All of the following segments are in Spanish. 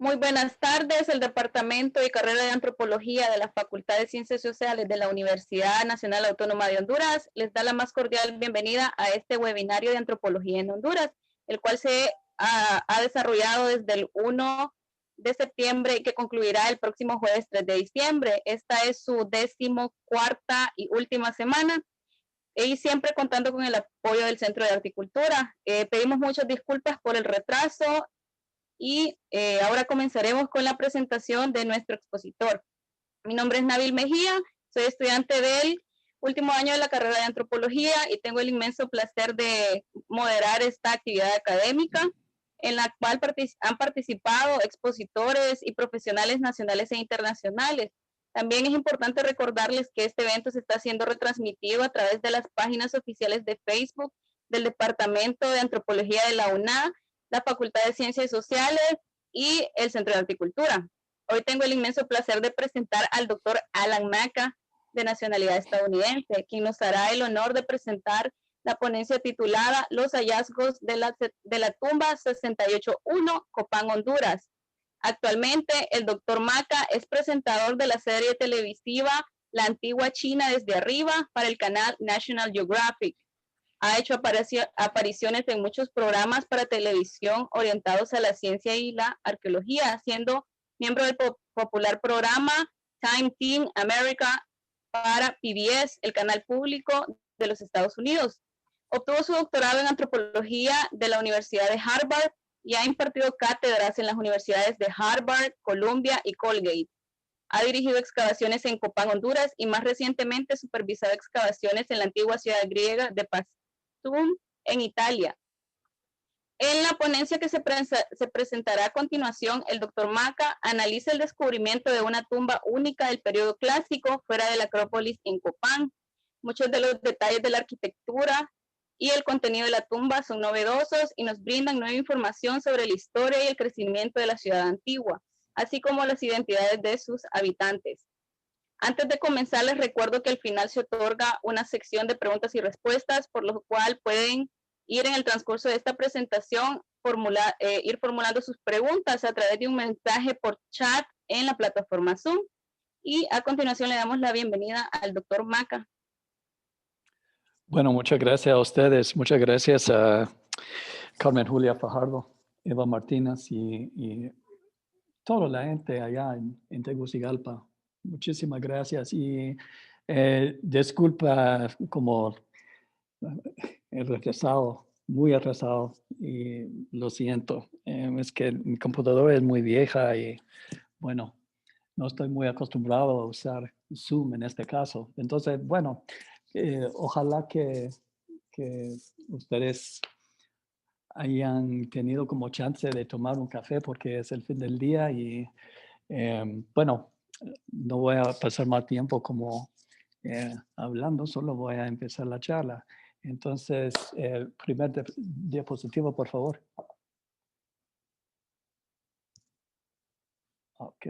Muy buenas tardes. El Departamento de Carrera de Antropología de la Facultad de Ciencias Sociales de la Universidad Nacional Autónoma de Honduras les da la más cordial bienvenida a este webinario de Antropología en Honduras, el cual se ha desarrollado desde el 1 de septiembre y que concluirá el próximo jueves 3 de diciembre. Esta es su 14ª y última semana y siempre contando con el apoyo del Centro de Horticultura. Pedimos muchas disculpas por el retraso y ahora comenzaremos con la presentación de nuestro expositor. Mi nombre es Nabil Mejía, soy estudiante del último año de la carrera de antropología y tengo el inmenso placer de moderar esta actividad académica en la cual han participado expositores y profesionales nacionales e internacionales. También es importante recordarles que este evento se está siendo retransmitido a través de las páginas oficiales de Facebook del Departamento de Antropología de la UNA, la Facultad de Ciencias Sociales y el Centro de Horticultura. Hoy tengo el inmenso placer de presentar al doctor Alan Maca, de nacionalidad estadounidense, quien nos hará el honor de presentar la ponencia titulada Los hallazgos de la tumba 68-1, Copán, Honduras. Actualmente, el doctor Maca es presentador de la serie televisiva La Antigua China desde arriba para el canal National Geographic. Ha hecho apariciones en muchos programas para televisión orientados a la ciencia y la arqueología, siendo miembro del popular programa Time Team America para PBS, el canal público de los Estados Unidos. Obtuvo su doctorado en antropología de la Universidad de Harvard y ha impartido cátedras en las universidades de Harvard, Columbia y Colgate. Ha dirigido excavaciones en Copán, Honduras, y más recientemente supervisado excavaciones en la antigua ciudad griega de Paestum, en Italia. En la ponencia que se presentará a continuación, el doctor Maca analiza el descubrimiento de una tumba única del periodo clásico fuera de la Acrópolis en Copán. Muchos de los detalles de la arquitectura y el contenido de la tumba son novedosos y nos brindan nueva información sobre la historia y el crecimiento de la ciudad antigua, así como las identidades de sus habitantes. Antes de comenzar, les recuerdo que al final se otorga una sección de preguntas y respuestas, por lo cual pueden ir en el transcurso de esta presentación, ir formulando sus preguntas a través de un mensaje por chat en la plataforma Zoom. Y a continuación le damos la bienvenida al doctor Maca. Bueno, muchas gracias a ustedes. Muchas gracias a Carmen Julia Fajardo, Eva Martínez y toda la gente allá en Tegucigalpa. Muchísimas gracias. Y disculpa como el retrasado, muy atrasado, y lo siento. Es que mi computadora es muy vieja y bueno, no estoy muy acostumbrado a usar Zoom en este caso. Entonces, bueno, ojalá que ustedes hayan tenido como chance de tomar un café porque es el fin del día y bueno, no voy a pasar más tiempo como hablando, solo voy a empezar la charla. Entonces, primer diapositivo, por favor. Ok.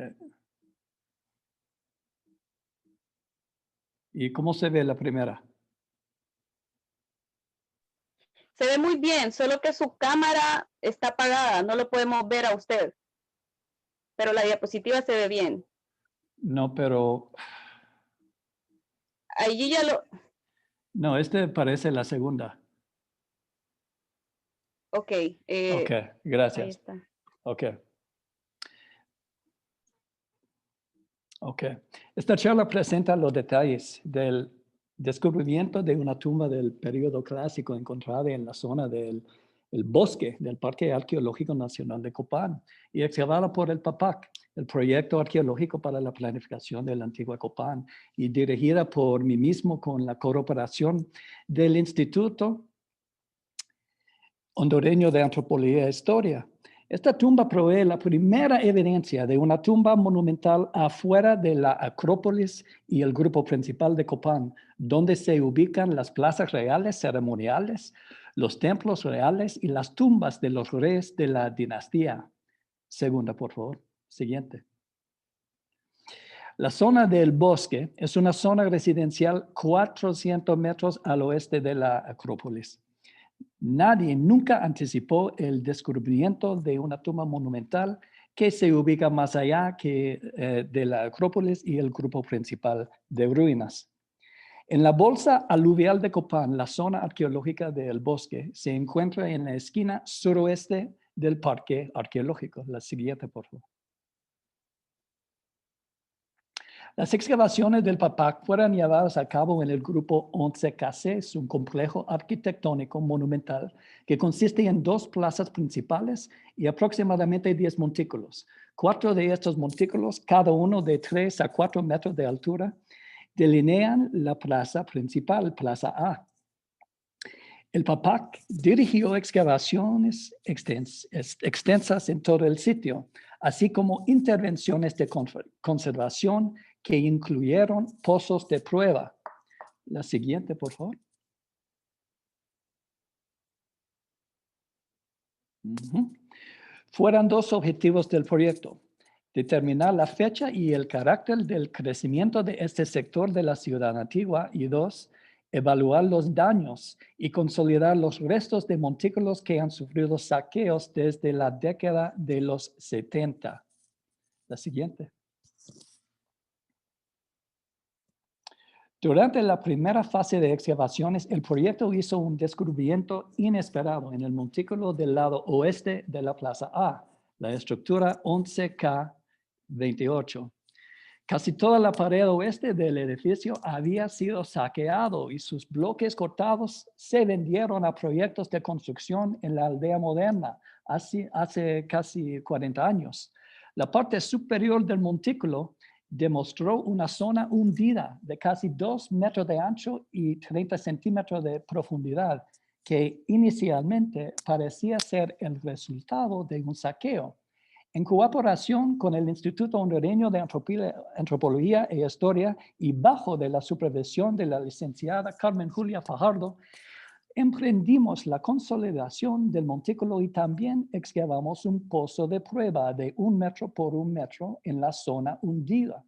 ¿Y cómo se ve la primera? Se ve muy bien, solo que su cámara está apagada, no lo podemos ver a usted. Pero la diapositiva se ve bien. No, pero... Allí ya lo... No, este parece la segunda. Ok. Ok, gracias. Ahí está. Ok. Ok. Esta charla presenta los detalles del descubrimiento de una tumba del periodo clásico encontrada en la zona del bosque del Parque Arqueológico Nacional de Copán y excavada por el PAPAC, el Proyecto Arqueológico para la Planificación de la Antigua Copán, y dirigida por mí mismo con la cooperación del Instituto Hondureño de Antropología e Historia. Esta tumba provee la primera evidencia de una tumba monumental afuera de la Acrópolis y el grupo principal de Copán, donde se ubican las plazas reales ceremoniales, los templos reales y las tumbas de los reyes de la dinastía. Segunda, por favor. Siguiente. La zona del bosque es una zona residencial 400 metros al oeste de la Acrópolis. Nadie nunca anticipó el descubrimiento de una tumba monumental que se ubica más allá de la Acrópolis y el grupo principal de ruinas. En la bolsa aluvial de Copán, la zona arqueológica del bosque se encuentra en la esquina suroeste del parque arqueológico. La siguiente, por favor. Las excavaciones del Papac fueron llevadas a cabo en el grupo 11KC, es un complejo arquitectónico monumental que consiste en 2 plazas principales y aproximadamente 10 montículos. 4 de estos montículos, cada uno de 3 a 4 metros de altura, delinean la plaza principal, Plaza A. El Papac dirigió excavaciones extensas en todo el sitio, así como intervenciones de conservación que incluyeron pozos de prueba. La siguiente, por favor. Fueron 2 objetivos del proyecto: determinar la fecha y el carácter del crecimiento de este sector de la ciudad antigua, y 2, evaluar los daños y consolidar los restos de montículos que han sufrido saqueos desde la década de los 70. La siguiente. Durante la primera fase de excavaciones, el proyecto hizo un descubrimiento inesperado en el montículo del lado oeste de la Plaza A, la estructura 11K28. Casi toda la pared oeste del edificio había sido saqueado y sus bloques cortados se vendieron a proyectos de construcción en la aldea moderna hace casi 40 años. La parte superior del montículo demostró una zona hundida de casi 2 metros de ancho y 30 centímetros de profundidad, que inicialmente parecía ser el resultado de un saqueo. En colaboración con el Instituto Hondureño de Antropología e Historia y bajo de la supervisión de la licenciada Carmen Julia Fajardo, emprendimos la consolidación del montículo y también excavamos un pozo de prueba de 1 metro por 1 metro en la zona hundida,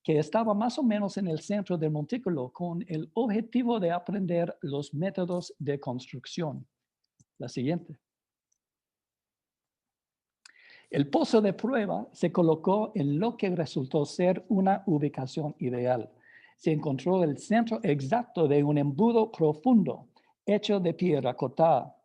que estaba más o menos en el centro del montículo, con el objetivo de aprender los métodos de construcción. La siguiente. El pozo de prueba se colocó en lo que resultó ser una ubicación ideal. Se encontró el centro exacto de un embudo profundo, hecho de piedra cortada.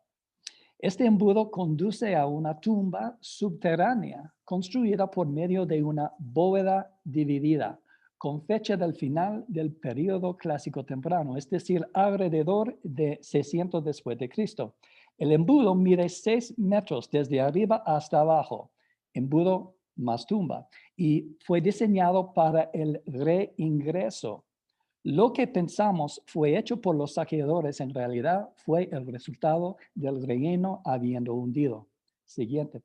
Este embudo conduce a una tumba subterránea construida por medio de una bóveda dividida, con fecha del final del período clásico temprano, es decir, alrededor de 600 después de Cristo. El embudo mide 6 metros desde arriba hasta abajo, embudo más tumba, y fue diseñado para el reingreso. Lo que pensamos fue hecho por los saqueadores, en realidad fue el resultado del relleno habiendo hundido. Siguiente.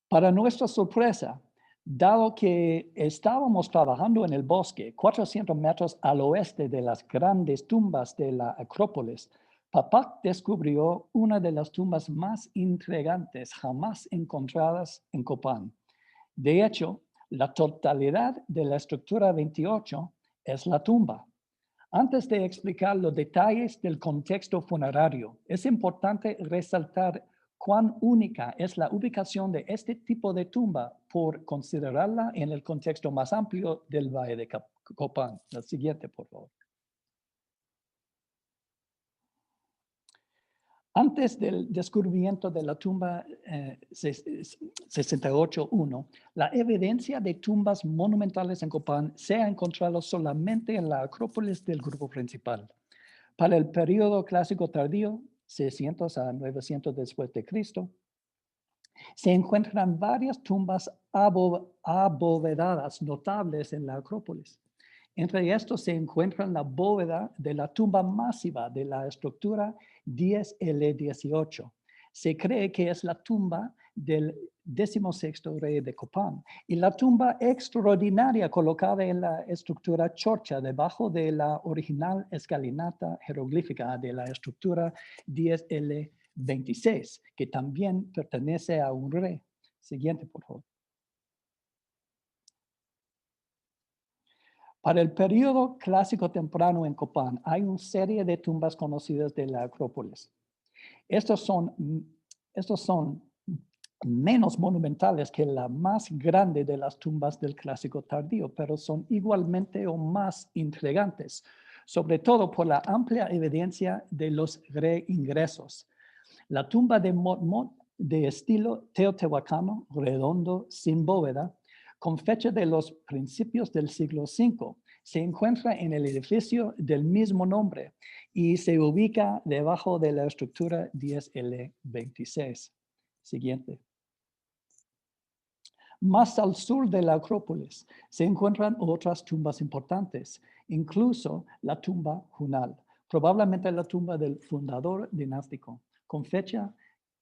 Para nuestra sorpresa, dado que estábamos trabajando en el bosque 400 metros al oeste de las grandes tumbas de la Acrópolis, Papac descubrió una de las tumbas más intrigantes jamás encontradas en Copán. De hecho, la totalidad de la estructura 28 es la tumba. Antes de explicar los detalles del contexto funerario, es importante resaltar cuán única es la ubicación de este tipo de tumba por considerarla en el contexto más amplio del Valle de Copán. La siguiente, por favor. Antes del descubrimiento de la tumba 68-1, la evidencia de tumbas monumentales en Copán se ha encontrado solamente en la Acrópolis del grupo principal. Para el período clásico tardío, 600 a 900 después de Cristo, se encuentran varias tumbas abovedadas notables en la Acrópolis. Entre estos se encuentra la bóveda de la tumba masiva de la estructura 10L18. Se cree que es la tumba del 16º rey de Copán y la tumba extraordinaria colocada en la estructura Chorcha debajo de la original escalinata jeroglífica de la estructura 10L26, que también pertenece a un rey. Siguiente, por favor. Para el período clásico temprano en Copán hay una serie de tumbas conocidas de la Acrópolis. Estos son menos monumentales que la más grande de las tumbas del Clásico tardío, pero son igualmente o más intrigantes, sobre todo por la amplia evidencia de los reingresos. La tumba de Mormont, de estilo teotihuacano, redondo, sin bóveda, con fecha de los principios del siglo V, se encuentra en el edificio del mismo nombre y se ubica debajo de la estructura 10L26. Siguiente. Más al sur de la Acrópolis se encuentran otras tumbas importantes, incluso la tumba Hunal, probablemente la tumba del fundador dinástico, con fecha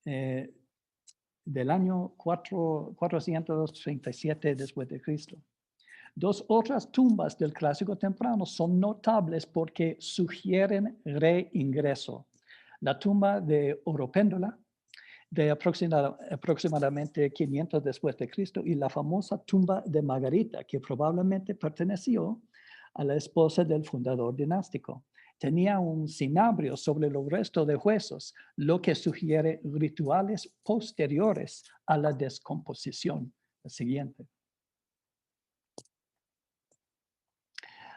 del año 437 después de Cristo. Dos otras tumbas del Clásico temprano son notables porque sugieren reingreso. La tumba de Oropéndola, de aproximadamente 500 después de Cristo, y la famosa tumba de Margarita, que probablemente perteneció a la esposa del fundador dinástico. Tenía un cinabrio sobre los restos de huesos, lo que sugiere rituales posteriores a la descomposición. La siguiente.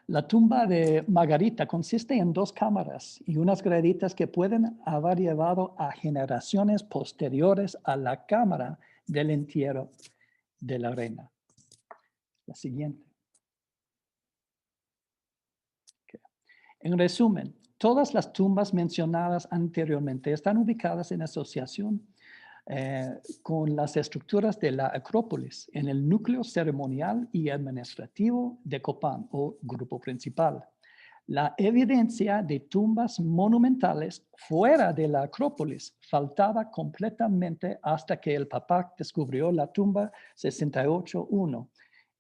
La tumba de Margarita consiste en dos cámaras y unas graditas que pueden haber llevado a generaciones posteriores a la cámara del entierro de la reina. La siguiente. Okay. En resumen, todas las tumbas mencionadas anteriormente están ubicadas en asociación con las estructuras de la Acrópolis en el núcleo ceremonial y administrativo de Copán o grupo principal. La evidencia de tumbas monumentales fuera de la Acrópolis faltaba completamente hasta que el Papa descubrió la tumba 68-1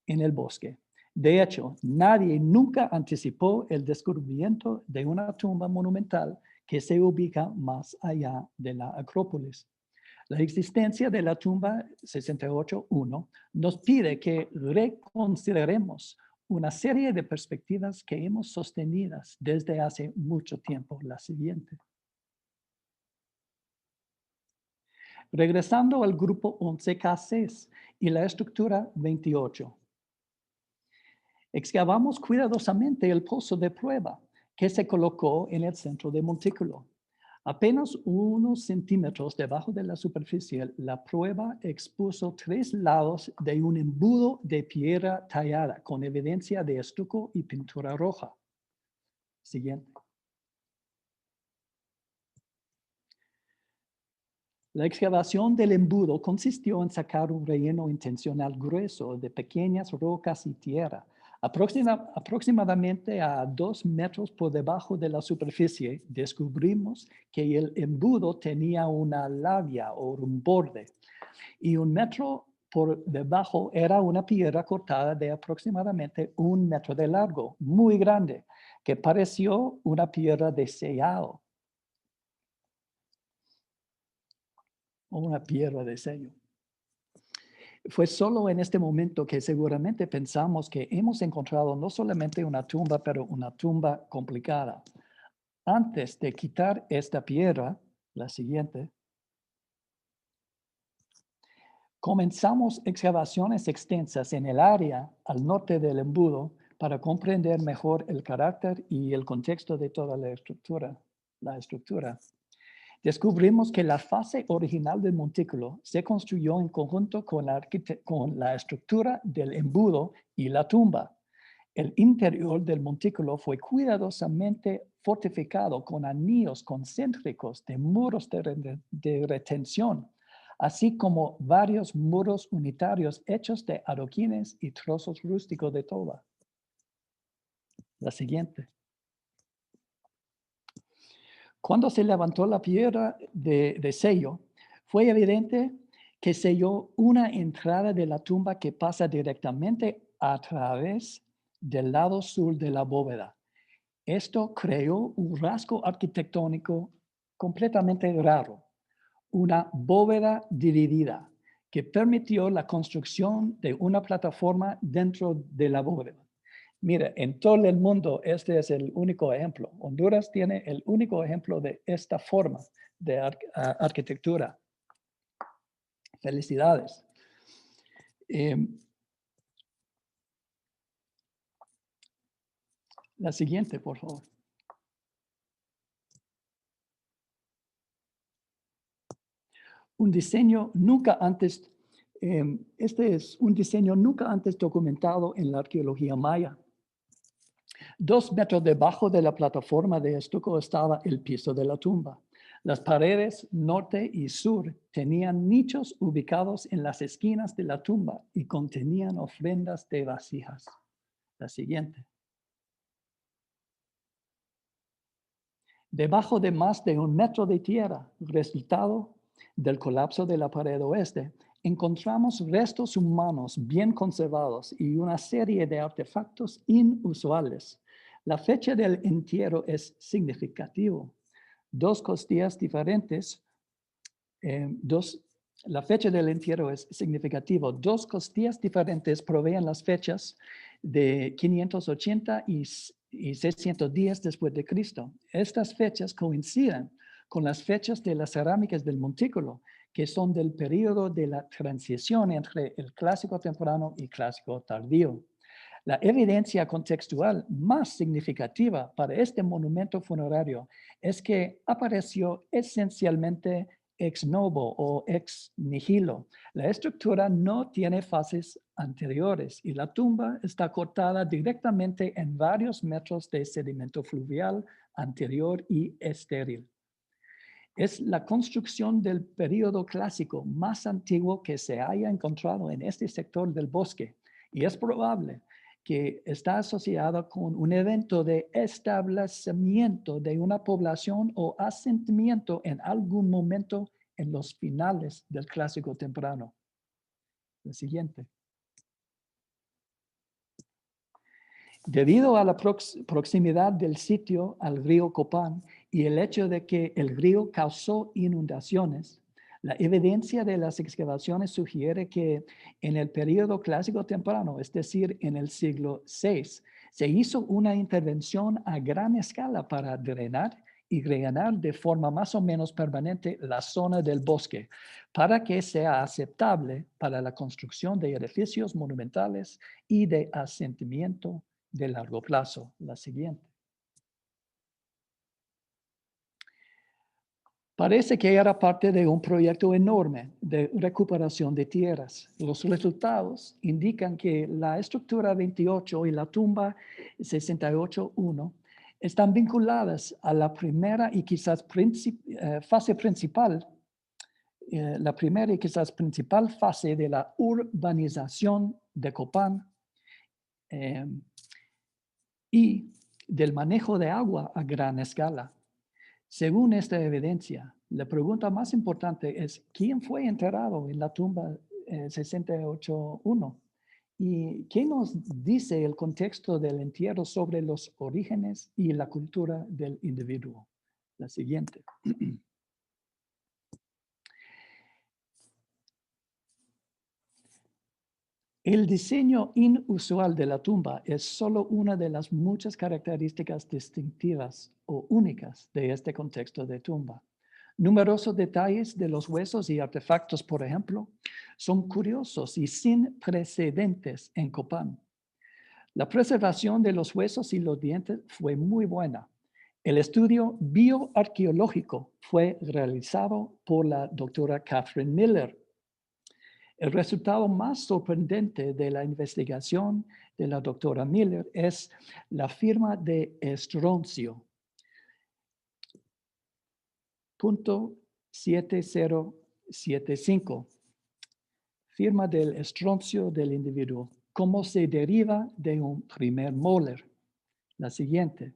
en el bosque. De hecho, nadie nunca anticipó el descubrimiento de una tumba monumental que se ubica más allá de la Acrópolis. La existencia de la tumba 68-1 nos pide que reconsideremos una serie de perspectivas que hemos sostenido desde hace mucho tiempo. La siguiente. Regresando al grupo 11K6 y la estructura 28. Excavamos cuidadosamente el pozo de prueba que se colocó en el centro del montículo. Apenas unos centímetros debajo de la superficie, la prueba expuso 3 lados de un embudo de piedra tallada con evidencia de estuco y pintura roja. Siguiente. La excavación del embudo consistió en sacar un relleno intencional grueso de pequeñas rocas y tierra, aproximadamente a 2 metros por debajo de la superficie. Descubrimos que el embudo tenía una labia o un borde, y 1 metro por debajo era una piedra cortada de aproximadamente 1 metro de largo, muy grande, que pareció una piedra de sellado o una piedra de sello. Fue solo en este momento que seguramente pensamos que hemos encontrado no solamente una tumba, pero una tumba complicada. Antes de quitar esta piedra, la siguiente, comenzamos excavaciones extensas en el área al norte del embudo para comprender mejor el carácter y el contexto de toda la estructura. Descubrimos que la fase original del montículo se construyó en conjunto con la estructura del embudo y la tumba. El interior del montículo fue cuidadosamente fortificado con anillos concéntricos de muros de retención, así como varios muros unitarios hechos de adoquines y trozos rústicos de toba. La siguiente. Cuando se levantó la piedra de sello, fue evidente que selló una entrada de la tumba que pasa directamente a través del lado sur de la bóveda. Esto creó un rasgo arquitectónico completamente raro, una bóveda dividida que permitió la construcción de una plataforma dentro de la bóveda. Mira, en todo el mundo este es el único ejemplo. Honduras tiene el único ejemplo de esta forma de arquitectura. Felicidades. La siguiente, por favor. Un diseño nunca antes, este es un diseño nunca antes documentado en la arqueología maya. 2 metros debajo de la plataforma de estuco estaba el piso de la tumba. Las paredes norte y sur tenían nichos ubicados en las esquinas de la tumba y contenían ofrendas de vasijas. La siguiente. Debajo de más de 1 metro de tierra, resultado del colapso de la pared oeste, encontramos restos humanos bien conservados y una serie de artefactos inusuales. La fecha del entierro es significativo. 2 costillas diferentes, la fecha del entierro es significativo. 2 costillas diferentes proveen las fechas de 580 y 610 después de Cristo. Estas fechas coinciden con las fechas de las cerámicas del montículo, que son del periodo de la transición entre el clásico temprano y clásico tardío. La evidencia contextual más significativa para este monumento funerario es que apareció esencialmente ex novo o ex nihilo. La estructura no tiene fases anteriores y la tumba está cortada directamente en varios metros de sedimento fluvial anterior y estéril. Es la construcción del período clásico más antiguo que se haya encontrado en este sector del bosque y es probable que está asociada con un evento de establecimiento de una población o asentamiento en algún momento en los finales del clásico temprano. La siguiente. Debido a la proximidad del sitio al río Copán y el hecho de que el río causó inundaciones, la evidencia de las excavaciones sugiere que en el periodo clásico temprano, es decir, en el siglo VI, se hizo una intervención a gran escala para drenar y rellenar de forma más o menos permanente la zona del bosque para que sea aceptable para la construcción de edificios monumentales y de asentamiento de largo plazo. La siguiente. Parece que era parte de un proyecto enorme de recuperación de tierras. Los resultados indican que la estructura 28 y la tumba 68-1 están vinculadas a la primera y quizás fase principal, la primera y quizás principal fase de la urbanización de Copán y del manejo de agua a gran escala. Según esta evidencia, la pregunta más importante es ¿quién fue enterrado en la tumba 68-1? ¿Y qué nos dice el contexto del entierro sobre los orígenes y la cultura del individuo? La siguiente. El diseño inusual de la tumba es solo una de las muchas características distintivas o únicas de este contexto de tumba. Numerosos detalles de los huesos y artefactos, por ejemplo, son curiosos y sin precedentes en Copán. La preservación de los huesos y los dientes fue muy buena. El estudio bioarqueológico fue realizado por la doctora Catherine Miller. El resultado más sorprendente de la investigación de la doctora Miller es la firma de estroncio. .7075. Firma del estroncio del individuo. ¿Cómo se deriva de un primer molar? La siguiente.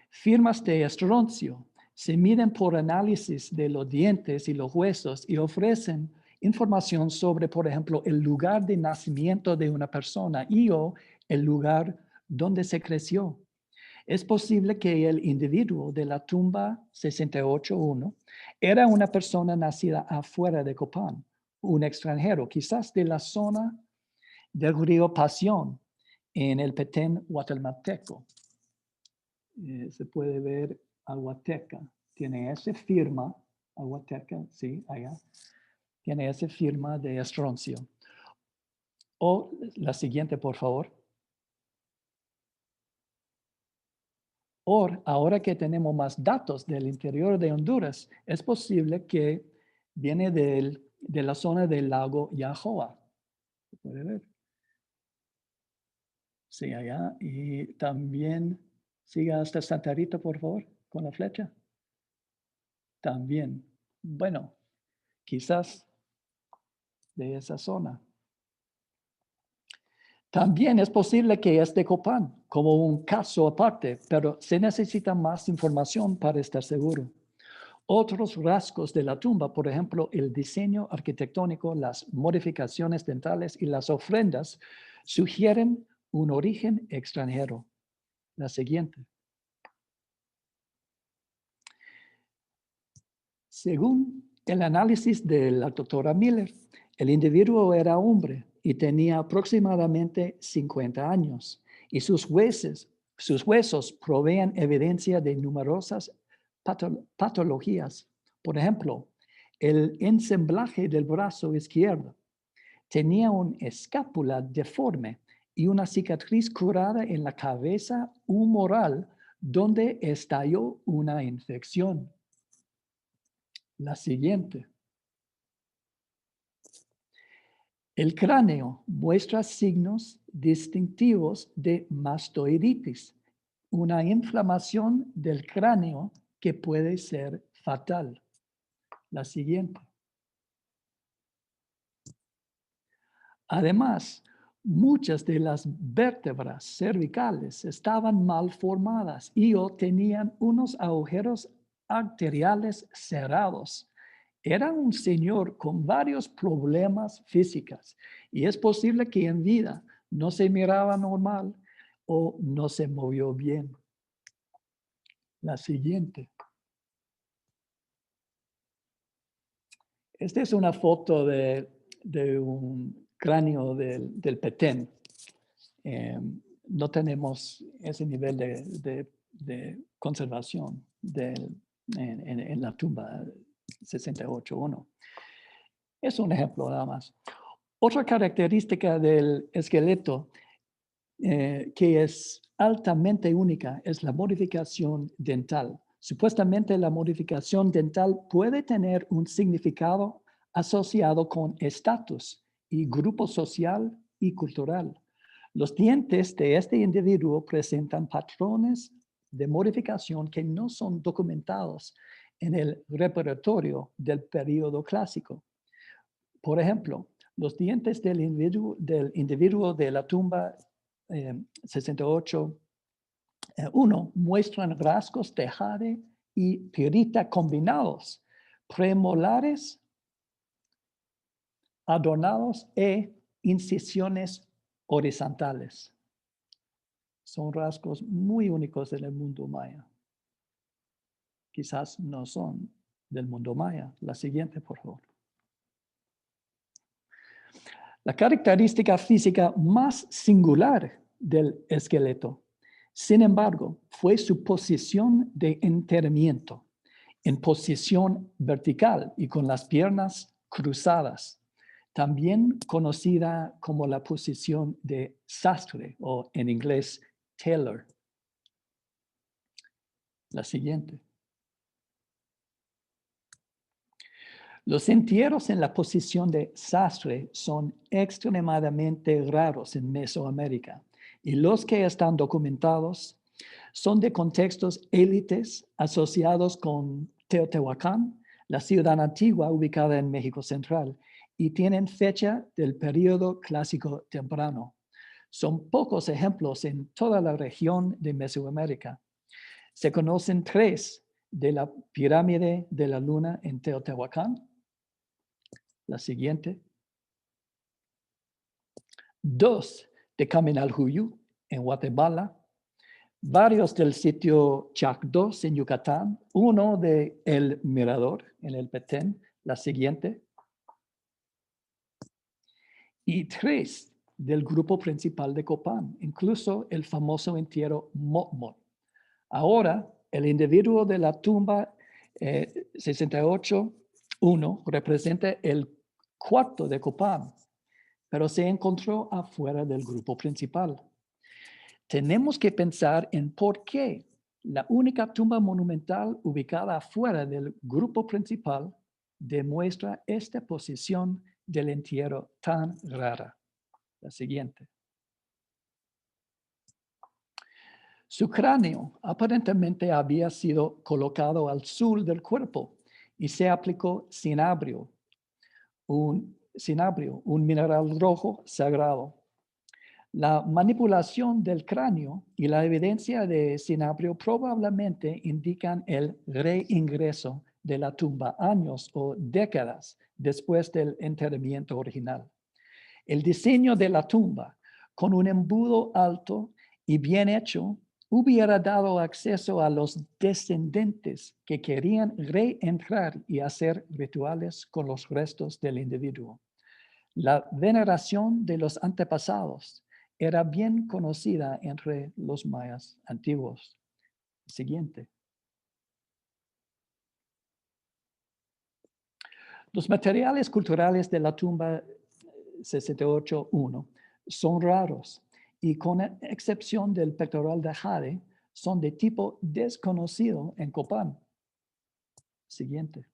Firmas de estroncio se miden por análisis de los dientes y los huesos y ofrecen información sobre, por ejemplo, el lugar de nacimiento de una persona y o el lugar donde se creció. Es posible que el individuo de la tumba 68-1 era una persona nacida afuera de Copán, un extranjero, quizás de la zona del río Pasión, en el Petén guatemalteco. Se puede ver Aguateca. Tiene esa firma Aguateca, sí, allá. Tiene esa firma de estroncio. O la siguiente, por favor. Ahora que tenemos más datos del interior de Honduras, es posible que viene de la zona del lago Yahoa. ¿Se puede ver? Sí, allá. Y también siga hasta Santa Rita, por favor, con la flecha. También. Bueno, quizás de esa zona. También es posible que es de Copán, como un caso aparte, pero se necesita más información para estar seguro. Otros rasgos de la tumba, por ejemplo, el diseño arquitectónico, las modificaciones dentales y las ofrendas, sugieren un origen extranjero. La siguiente. Según el análisis de la doctora Miller, el individuo era hombre y tenía aproximadamente 50 años y sus huesos proveían evidencia de numerosas patologías. Por ejemplo, el ensamblaje del brazo izquierdo tenía una escápula deforme y una cicatriz curada en la cabeza humoral donde estalló una infección. La siguiente. El cráneo muestra signos distintivos de mastoiditis, una inflamación del cráneo que puede ser fatal. La siguiente. Además, muchas de las vértebras cervicales estaban mal formadas y o tenían unos agujeros arteriales cerrados. Era un señor con varios problemas físicos y es posible que en vida no se miraba normal o no se movió bien. La siguiente. Esta es una foto de un cráneo del Petén. No tenemos ese nivel de conservación en la tumba 68.1. Es un ejemplo nada más. Otra característica del esqueleto que es altamente única es la modificación dental. Supuestamente la modificación dental puede tener un significado asociado con estatus y grupo social y cultural. Los dientes de este individuo presentan patrones de modificación que no son documentados en el repertorio del periodo clásico. Por ejemplo, los dientes del individuo de la tumba 68.1 muestran rasgos de jade y pirita combinados, premolares adornados e incisiones horizontales. Son rasgos muy únicos en el mundo maya. Quizás no son del mundo maya. La siguiente, por favor. La característica física más singular del esqueleto, sin embargo, fue su posición de enterramiento, en posición vertical y con las piernas cruzadas, también conocida como la posición de sastre o en inglés tailor. La siguiente. Los entierros en la posición de sastre son extremadamente raros en Mesoamérica y los que están documentados son de contextos élites asociados con Teotihuacán, la ciudad antigua ubicada en México Central, y tienen fecha del periodo clásico temprano. Son pocos ejemplos en toda la región de Mesoamérica. Se conocen 3 de la pirámide de la luna en Teotihuacán. La siguiente. 2 de Caminaljuyu en Guatemala. Varios del sitio Chac 2 en Yucatán. 1 de El Mirador en el Petén. La siguiente. Y 3 del grupo principal de Copán, incluso el famoso entierro Motmot. Ahora, el individuo de la tumba 68.1 representa el cuarto de Copán, pero se encontró afuera del grupo principal. Tenemos que pensar en por qué la única tumba monumental ubicada afuera del grupo principal demuestra esta posición del entierro tan rara. La siguiente. Su cráneo aparentemente había sido colocado al sur del cuerpo y se aplicó cinabrio, un mineral rojo sagrado. La manipulación del cráneo y la evidencia de cinabrio probablemente indican el reingreso de la tumba años o décadas después del enterramiento original. El diseño de la tumba, con un embudo alto y bien hecho, hubiera dado acceso a los descendentes que querían reentrar y hacer rituales con los restos del individuo. La veneración de los antepasados era bien conocida entre los mayas antiguos. Siguiente. Los materiales culturales de la tumba 68.1 son raros y con excepción del pectoral de jade, son de tipo desconocido en Copán. Siguiente.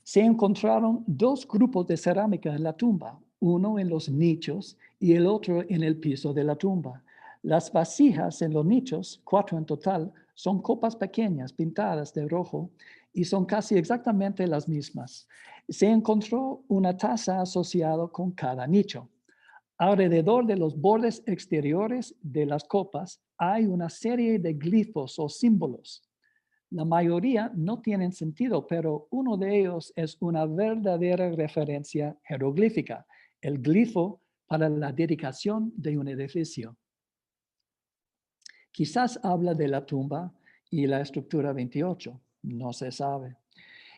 Se encontraron dos grupos de cerámica en la tumba, uno en los nichos y el otro en el piso de la tumba. Las vasijas en los nichos, 4 en total, son copas pequeñas pintadas de rojo y son casi exactamente las mismas. Se encontró una taza asociada con cada nicho. Alrededor de los bordes exteriores de las copas hay una serie de glifos o símbolos. La mayoría no tienen sentido, pero uno de ellos es una verdadera referencia jeroglífica, el glifo para la dedicación de un edificio. Quizás habla de la tumba y la estructura 28, no se sabe.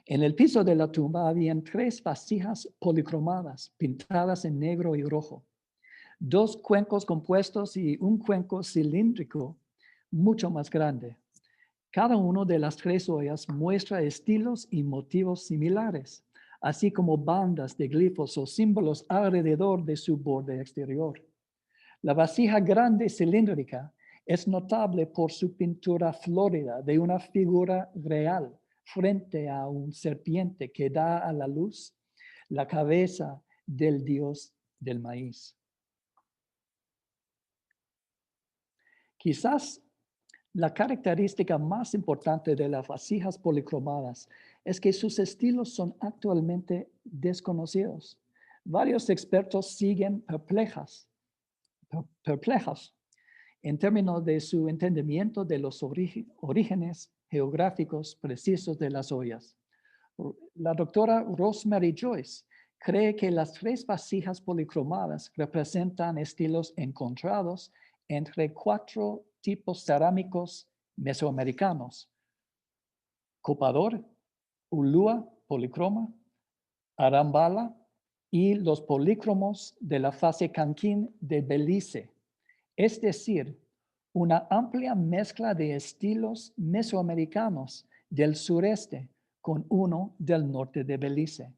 En el piso de la tumba habían 3 vasijas policromadas, pintadas en negro y rojo, 2 cuencos compuestos y un cuenco cilíndrico mucho más grande. Cada uno de las 3 ollas muestra estilos y motivos similares, así como bandas de glifos o símbolos alrededor de su borde exterior. La vasija grande cilíndrica es notable por su pintura florida de una figura real frente a un serpiente que da a la luz la cabeza del dios del maíz. Quizás la característica más importante de las vasijas policromadas es que sus estilos son actualmente desconocidos. Varios expertos siguen perplejos en términos de su entendimiento de los orígenes geográficos precisos de las ollas. La doctora Rosemary Joyce cree que las 3 vasijas policromadas representan estilos encontrados entre 4 tipos cerámicos mesoamericanos: copador, ulúa, policroma, arambala y los polícromos de la fase Canquín de Belice. Es decir, una amplia mezcla de estilos mesoamericanos del sureste con uno del norte de Belice.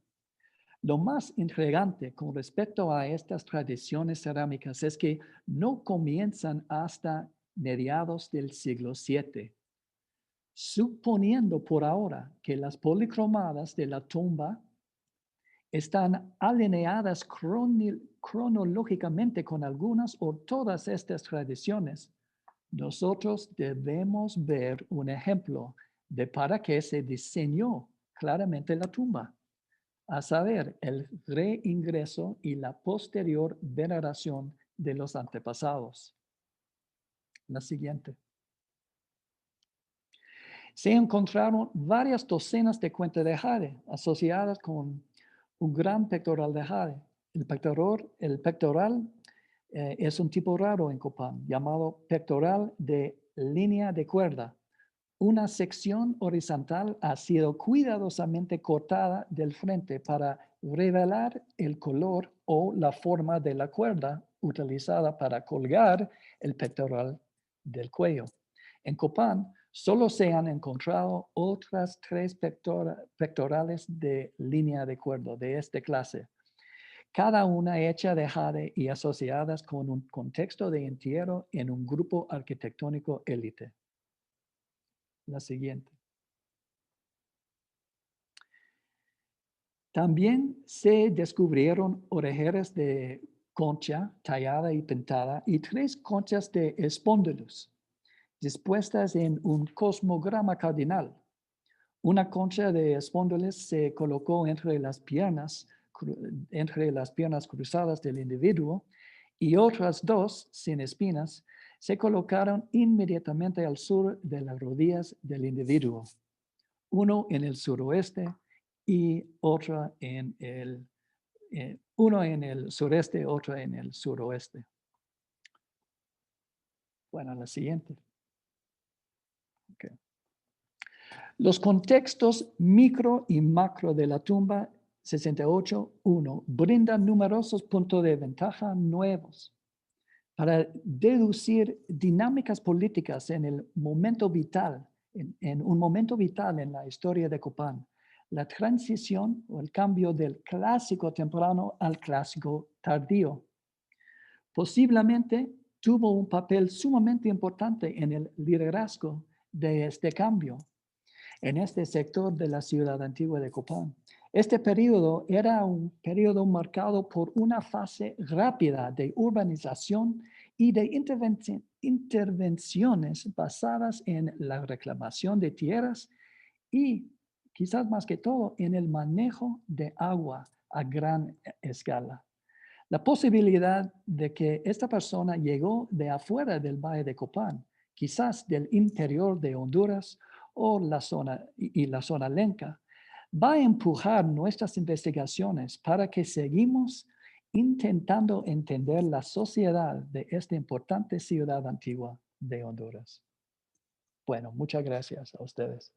Lo más intrigante con respecto a estas tradiciones cerámicas es que no comienzan hasta mediados del siglo VII. Suponiendo por ahora que las policromadas de la tumba están alineadas cronológicamente con algunas o todas estas tradiciones, nosotros debemos ver un ejemplo de para qué se diseñó claramente la tumba, a saber, el reingreso y la posterior veneración de los antepasados. La siguiente. Se encontraron varias docenas de cuentas de jade asociadas con un gran pectoral de jade. El pectoral es un tipo raro en Copán, llamado pectoral de línea de cuerda. Una sección horizontal ha sido cuidadosamente cortada del frente para revelar el color o la forma de la cuerda utilizada para colgar el pectoral del cuello. En Copán, Solo se han encontrado otras 3 pectorales de línea de cuerdo de esta clase, cada una hecha de jade y asociadas con un contexto de entierro en un grupo arquitectónico élite. La siguiente. También se descubrieron orejeras de concha tallada y pintada y 3 conchas de espóndulos dispuestas en un cosmograma cardinal. Una concha de espóndulos se colocó entre las piernas cruzadas del individuo y otras 2, sin espinas, se colocaron inmediatamente al sur de las rodillas del individuo. Uno en el suroeste y uno en el sureste, otro en el suroeste. Bueno, la siguiente. Okay. Los contextos micro y macro de la tumba 68.1 brindan numerosos puntos de ventaja nuevos para deducir dinámicas políticas en el momento vital, en un momento vital en la historia de Copán. La transición o el cambio del clásico temprano al clásico tardío. Posiblemente tuvo un papel sumamente importante en el liderazgo de este cambio en este sector de la ciudad antigua de Copán. Este periodo era un periodo marcado por una fase rápida de urbanización y de intervenciones basadas en la reclamación de tierras y, quizás más que todo, en el manejo de agua a gran escala. La posibilidad de que esta persona llegó de afuera del Valle de Copán, quizás del interior de Honduras o la zona lenca, va a empujar nuestras investigaciones para que seguimos intentando entender la sociedad de esta importante ciudad antigua de Honduras. Bueno, muchas gracias a ustedes.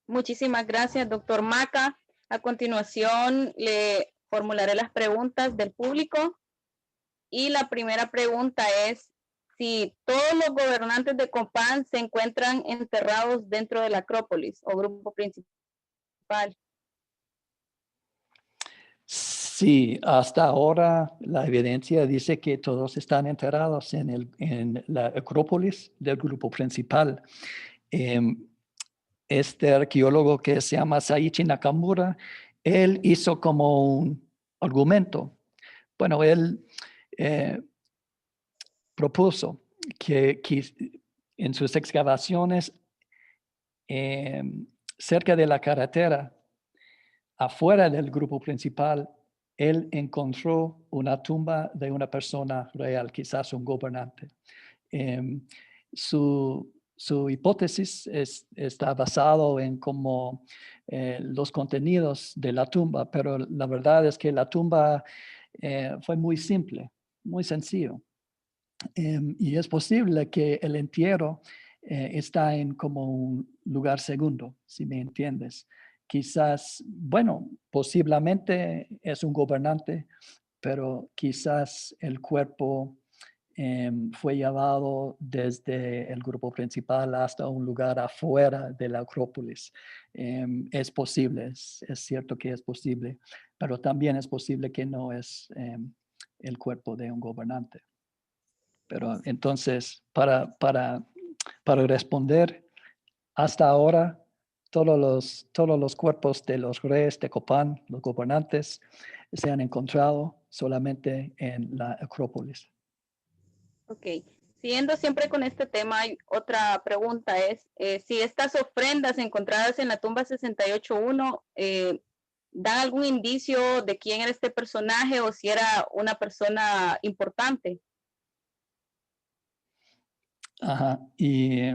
Muchísimas gracias, doctor Maca. A continuación, le formularé las preguntas del público. Y la primera pregunta es si todos los gobernantes de Copán se encuentran enterrados dentro de la Acrópolis o grupo principal. Sí, hasta ahora la evidencia dice que todos están enterrados en la Acrópolis del grupo principal. Este arqueólogo que se llama Saichi Nakamura, él hizo como un argumento. Bueno, él propuso que en sus excavaciones cerca de la carretera, afuera del grupo principal, él encontró una tumba de una persona real, quizás un gobernante. Su hipótesis está basado en como los contenidos de la tumba, pero la verdad es que la tumba fue muy simple, muy sencillo. Y es posible que el entierro está en como un lugar segundo, si me entiendes. Quizás, bueno, posiblemente es un gobernante, pero quizás el cuerpo fue llevado desde el grupo principal hasta un lugar afuera de la Acrópolis. Es posible, es cierto que es posible, pero también es posible que no es el cuerpo de un gobernante. Pero entonces, para responder, hasta ahora, todos los cuerpos de los reyes de Copán, los gobernantes, se han encontrado solamente en la Acrópolis. Ok. Siguiendo siempre con este tema, hay otra pregunta es, si estas ofrendas encontradas en la tumba 68.1 dan algún indicio de quién era este personaje o si era una persona importante. Ajá. Y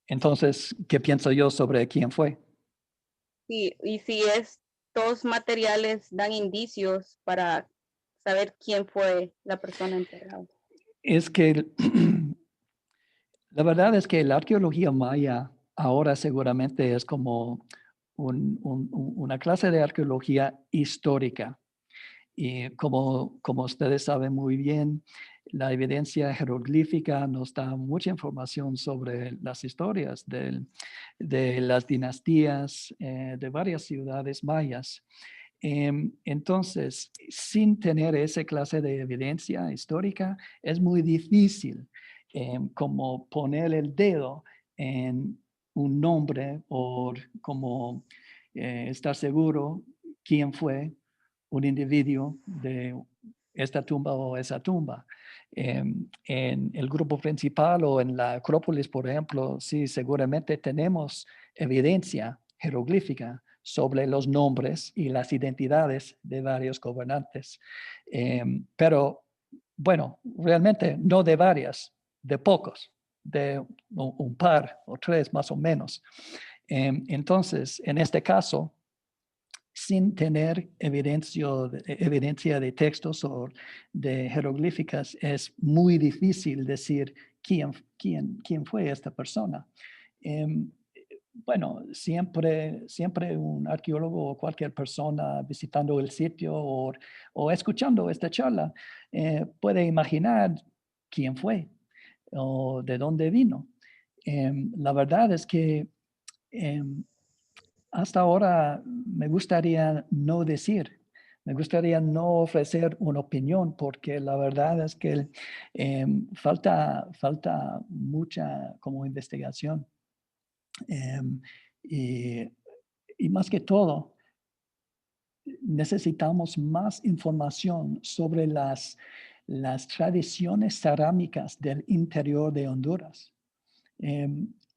entonces, ¿qué pienso yo sobre quién fue? Sí, y si estos materiales dan indicios para saber quién fue la persona enterrada. Es que la verdad es que la arqueología maya ahora seguramente es como una clase de arqueología histórica. Y como ustedes saben muy bien, la evidencia jeroglífica nos da mucha información sobre las historias de las dinastías de varias ciudades mayas. Entonces, sin tener esa clase de evidencia histórica, es muy difícil como poner el dedo en un nombre o como estar seguro quién fue un individuo de esta tumba o esa tumba. En el grupo principal o en la Acrópolis, por ejemplo, sí, seguramente tenemos evidencia jeroglífica sobre los nombres y las identidades de varios gobernantes. Pero, bueno, realmente no de varias, de pocos, de un par o tres más o menos. Entonces, en este caso, sin tener evidencia de textos o de jeroglíficas, es muy difícil decir quién fue esta persona. Bueno, siempre un arqueólogo o cualquier persona visitando el sitio o escuchando esta charla puede imaginar quién fue o de dónde vino. La verdad es que hasta ahora me gustaría no decir, me gustaría no ofrecer una opinión porque la verdad es que falta mucha como investigación. Em, y, y más que todo, necesitamos más información sobre las tradiciones cerámicas del interior de Honduras.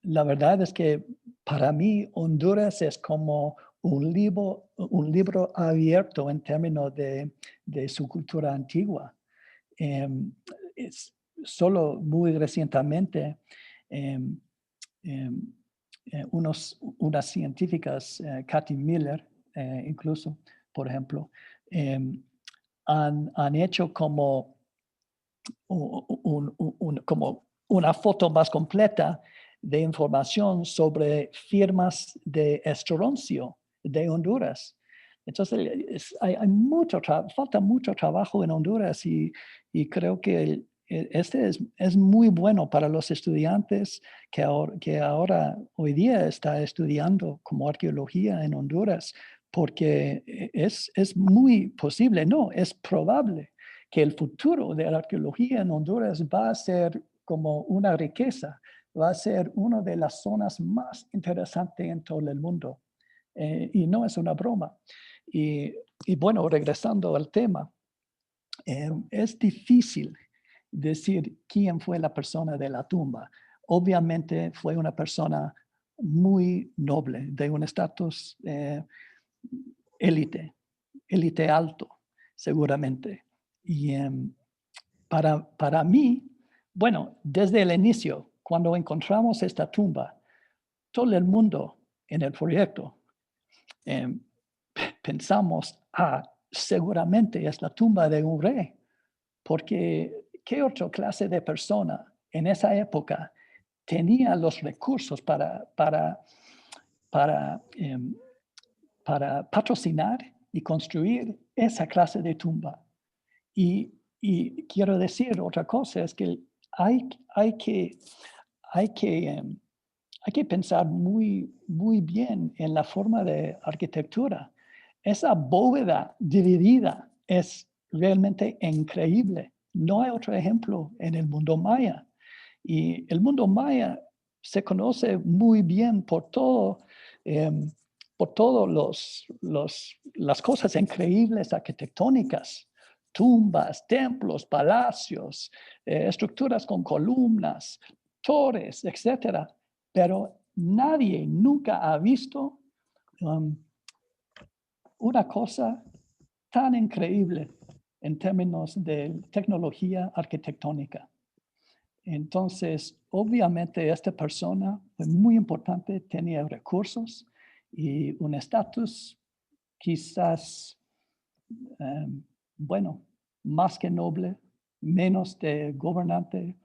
La verdad es que para mí Honduras es como un libro abierto en términos de su cultura antigua. Es solo muy recientemente em, em, unas científicas, Cathy Miller, incluso, por ejemplo, han hecho como como una foto más completa de información sobre firmas de estroncio de Honduras. Entonces, hay falta mucho trabajo en Honduras y creo que este es muy bueno para los estudiantes que ahora, hoy día, está estudiando como arqueología en Honduras, porque es muy posible, no, es probable que el futuro de la arqueología en Honduras va a ser como una riqueza, va a ser una de las zonas más interesantes en todo el mundo. Y no es una broma. Y bueno, regresando al tema, es difícil decir quién fue la persona de la tumba. Obviamente fue una persona muy noble, de un estatus élite alto, seguramente. Y para mí, bueno, desde el inicio, cuando encontramos esta tumba, todo el mundo en el proyecto pensamos, seguramente es la tumba de un rey, porque ¿qué otra clase de persona en esa época tenía los recursos para patrocinar y construir esa clase de tumba? Y quiero decir otra cosa, es que hay, hay que, hay que, hay que pensar muy bien en la forma de arquitectura. Esa bóveda dividida es realmente increíble. No hay otro ejemplo en el mundo maya. Y el mundo maya se conoce muy bien por todas las cosas increíbles arquitectónicas, tumbas, templos, palacios, estructuras con columnas, torres, etcétera. Pero nadie nunca ha visto una cosa tan increíble en términos de tecnología arquitectónica. Entonces, obviamente, esta persona fue muy importante, tenía recursos y un estatus quizás, bueno, más que noble, menos de gobernante,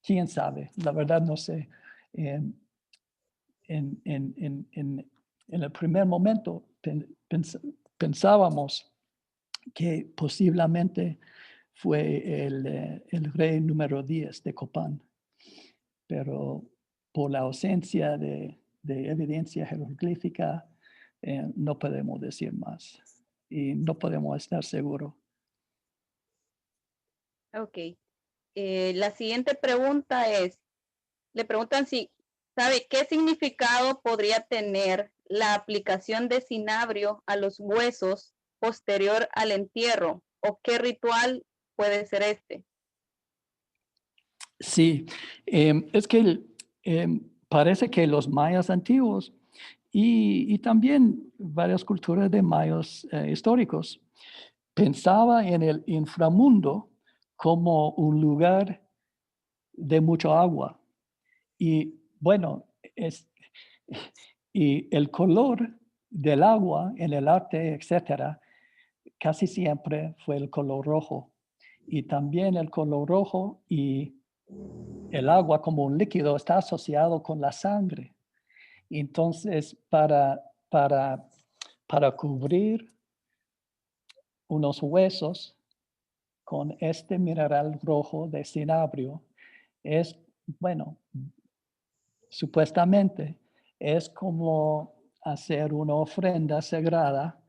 quién sabe, la verdad no sé. En en el primer momento pensábamos que posiblemente fue el rey número 10 de Copán, pero por la ausencia de evidencia jeroglífica no podemos decir más y no podemos estar seguros. Ok. La siguiente pregunta es, le preguntan si sabe qué significado podría tener la aplicación de cinabrio a los huesos posterior al entierro o qué ritual puede ser este. Sí, es que parece que los mayas antiguos y también varias culturas de mayas históricos pensaban en el inframundo como un lugar de mucha agua. Y bueno, y el color del agua en el arte, etcétera, casi siempre fue el color rojo. Y también el color rojo y el agua como un líquido está asociado con la sangre. Entonces, para cubrir unos huesos con este mineral rojo de cinabrio, es, bueno, supuestamente es como hacer una ofrenda sagrada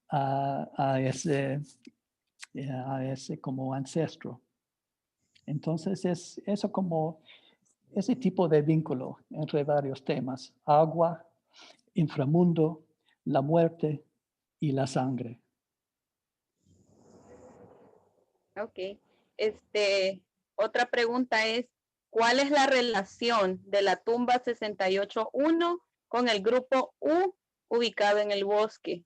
a ese como ancestro. Entonces es eso como ese tipo de vínculo entre varios temas, agua, inframundo, la muerte y la sangre. Ok. Otra pregunta es, ¿cuál es la relación de la tumba 68-1 con el grupo U ubicado en el bosque?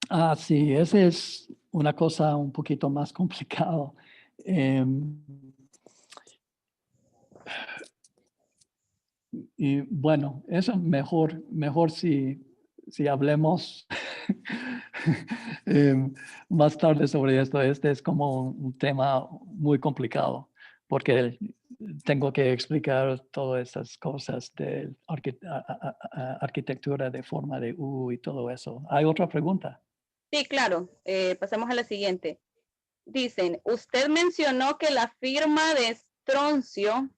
Ah, sí, esa es una cosa un poquito más complicado. Y bueno, eso mejor si hablemos más tarde sobre esto. Este es como un tema muy complicado porque tengo que explicar todas esas cosas de arquitectura de forma de U y todo eso. ¿Hay otra pregunta? Sí, claro. Pasemos a la siguiente. Dicen, usted mencionó que la firma de estroncio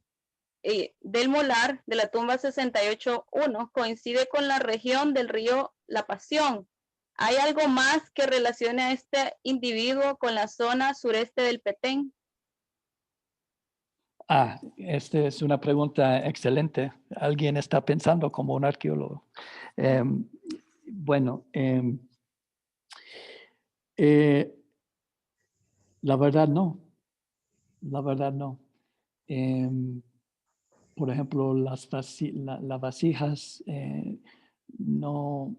del molar de la tumba 68-1 coincide con la región del río La Pasión. ¿Hay algo más que relacione a este individuo con la zona sureste del Petén? Esta es una pregunta excelente. Alguien está pensando como un arqueólogo. Bueno, la verdad no. La verdad no. Por ejemplo, las vasijas no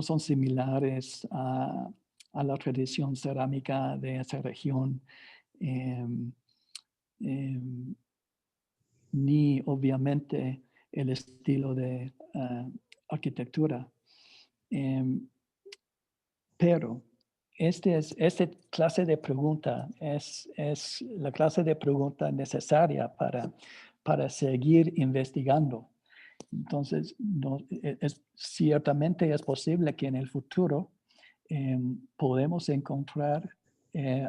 son similares a la tradición cerámica de esa región. Em, em, Ni obviamente el estilo de arquitectura. Pero esta clase de pregunta es la clase de pregunta necesaria para seguir investigando. Entonces, ciertamente es posible que en el futuro podemos encontrar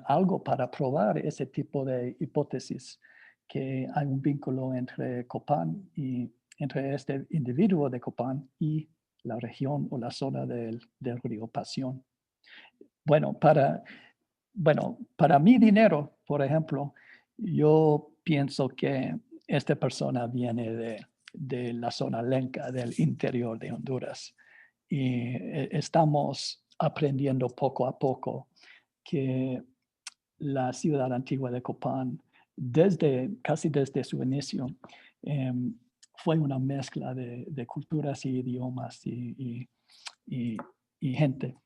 algo para probar ese tipo de hipótesis, que hay un vínculo entre Copán y entre este individuo de Copán y la región o la zona del río Pasión. Bueno, para mi dinero, por ejemplo, yo pienso que esta persona viene de la zona lenca del interior de Honduras y estamos aprendiendo poco a poco que la ciudad antigua de Copán, casi desde su inicio, fue una mezcla de culturas y idiomas y gente,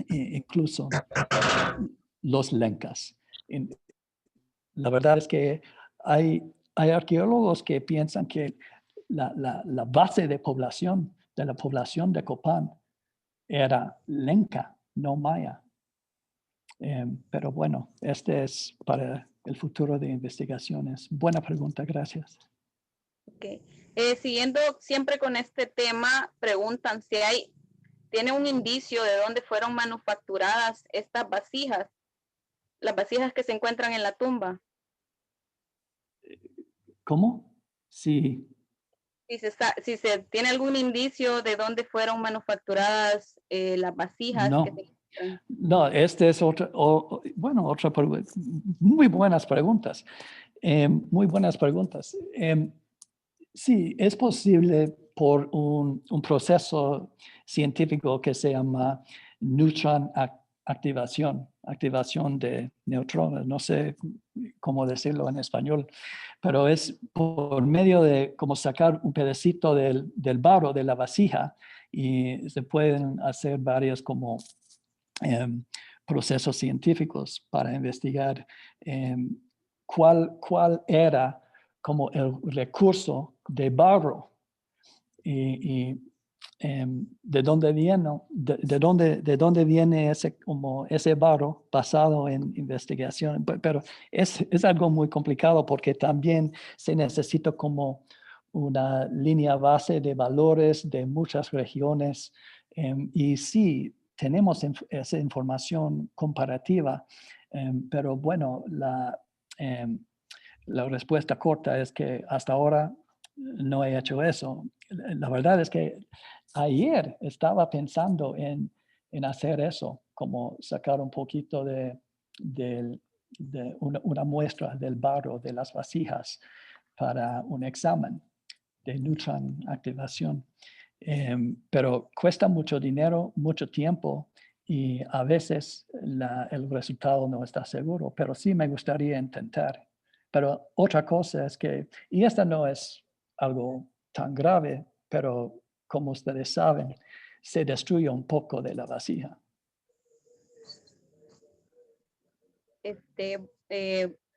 incluso los lencas. La verdad es que hay arqueólogos que piensan que la base de la población de Copán era lenca, no maya. Pero bueno, este es para el futuro de investigaciones. Buena pregunta, gracias. Ok. Siguiendo siempre con este tema, preguntan si tiene un indicio de dónde fueron manufacturadas estas vasijas, las vasijas que se encuentran en la tumba. ¿Cómo? Sí. Si se tiene algún indicio de dónde fueron manufacturadas las vasijas que se No. encuentran. No, este es otra, otra pregunta. Muy buenas preguntas. Muy buenas preguntas. Sí, es posible por un proceso científico que se llama neutron activación de neutrones. No sé cómo decirlo en español, pero es por medio de como sacar un pedacito del barro de la vasija y se pueden hacer varios como procesos científicos para investigar cuál era como el recurso de barro y de dónde viene, de dónde viene ese barro basado en investigación. Pero es algo muy complicado porque también se necesita como una línea base de valores de muchas regiones. Y sí, tenemos esa información comparativa, pero bueno, la respuesta corta es que hasta ahora no he hecho eso. La verdad es que ayer estaba pensando en hacer eso, como sacar un poquito de una muestra del barro de las vasijas para un examen de neutron activación. Pero cuesta mucho dinero, mucho tiempo y a veces el resultado no está seguro, pero sí me gustaría intentar. Pero otra cosa es que, y esta no es algo tan grave, pero como ustedes saben, se destruye un poco de la vasija.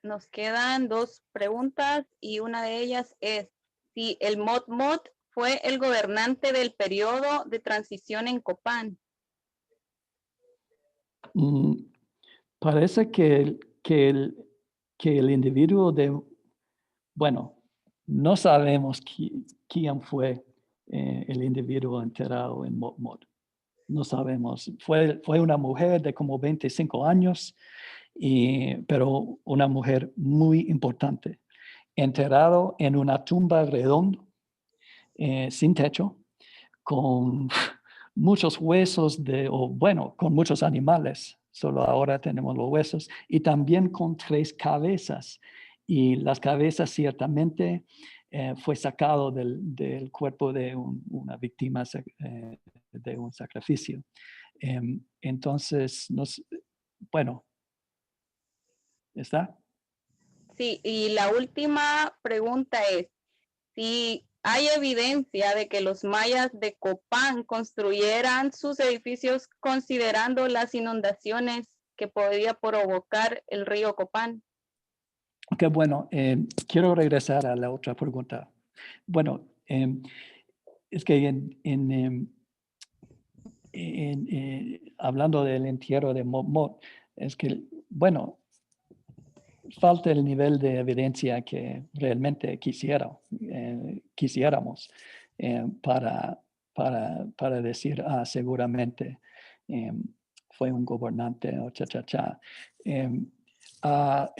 Nos quedan dos preguntas y una de ellas es si el Mot Mot fue el gobernante del periodo de transición en Copán. Parece que el individuo bueno, no sabemos quién fue el individuo enterrado en Mot Mot. No sabemos. Fue una mujer de como 25 años, pero una mujer muy importante, enterrado en una tumba redonda, sin techo, con muchos huesos con muchos animales. Solo ahora tenemos los huesos y también con 3 cabezas. Y las cabezas ciertamente fue sacado del cuerpo de una víctima de un sacrificio. Entonces, bueno, ¿está? Sí, y la última pregunta es si hay evidencia de que los mayas de Copán construyeran sus edificios considerando las inundaciones que podría provocar el río Copán. Ok, bueno, quiero regresar a la otra pregunta. Bueno, es que hablando del entierro de Mot Mot, es que, bueno, falta el nivel de evidencia que realmente quisiéramos para decir, seguramente fue un gobernante o cha. Ah,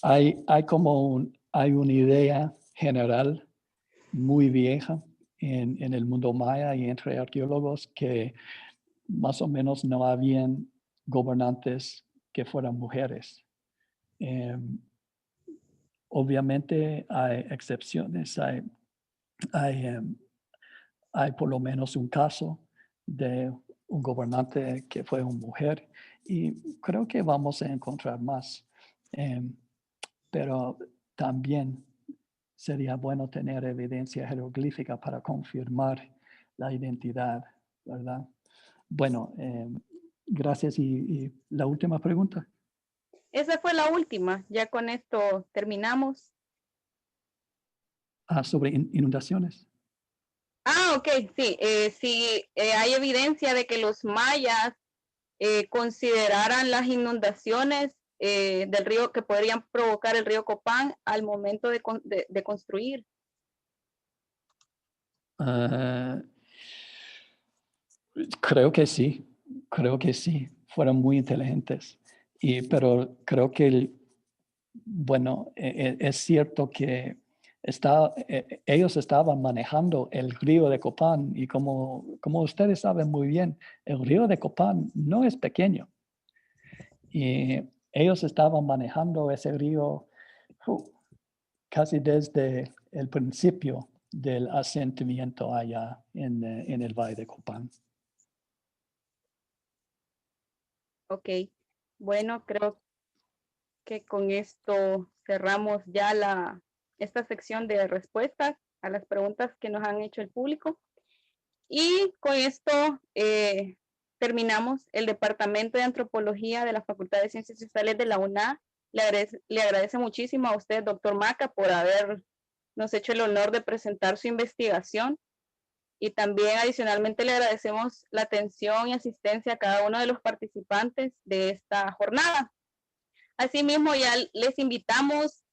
hay una idea general muy vieja en el mundo maya y entre arqueólogos que más o menos no habían gobernantes que fueran mujeres. Obviamente hay excepciones, hay, hay por lo menos un caso de un gobernante que fue una mujer y creo que vamos a encontrar más. Pero también sería bueno tener evidencia jeroglífica para confirmar la identidad, ¿verdad? Bueno, gracias. Y la última pregunta. Esa fue la última. Ya con esto terminamos. Sobre inundaciones. Ok, sí. Sí, hay evidencia de que los mayas consideraran las inundaciones del río que podrían provocar el río Copán al momento de construir. Ah, creo que sí, fueron muy inteligentes. Pero creo que, bueno, es cierto que ellos estaban manejando el río de Copán y como ustedes saben muy bien, el río de Copán no es pequeño. Y ellos estaban manejando ese río casi desde el principio del asentamiento allá en el Valle de Copán. Ok, bueno, creo que con esto cerramos ya esta sección de respuestas a las preguntas que nos han hecho el público. Y con esto terminamos el Departamento de Antropología de la Facultad de Ciencias Sociales de la UNA. Le agradece muchísimo a usted, doctor Maca, por habernos hecho el honor de presentar su investigación. Y también adicionalmente le agradecemos la atención y asistencia a cada uno de los participantes de esta jornada. Asimismo, ya les invitamos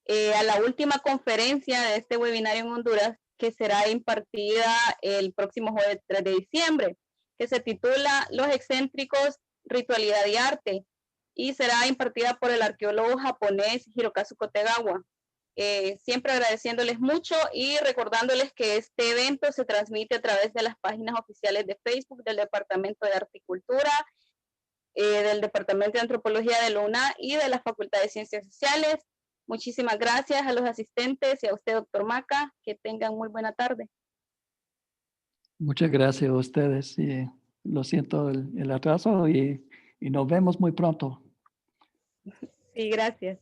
a la última conferencia de este webinario en Honduras, que será impartida el próximo jueves 3 de diciembre, que se titula Los excéntricos, ritualidad y arte, y será impartida por el arqueólogo japonés Hirokazu Kotegawa. Siempre agradeciéndoles mucho y recordándoles que este evento se transmite a través de las páginas oficiales de Facebook del Departamento de Arte y Cultura, del Departamento de Antropología de la UNA y de la Facultad de Ciencias Sociales. Muchísimas gracias a los asistentes y a usted, doctor Maca. Que tengan muy buena tarde. Muchas gracias a ustedes y lo siento el atraso y nos vemos muy pronto. Sí, gracias.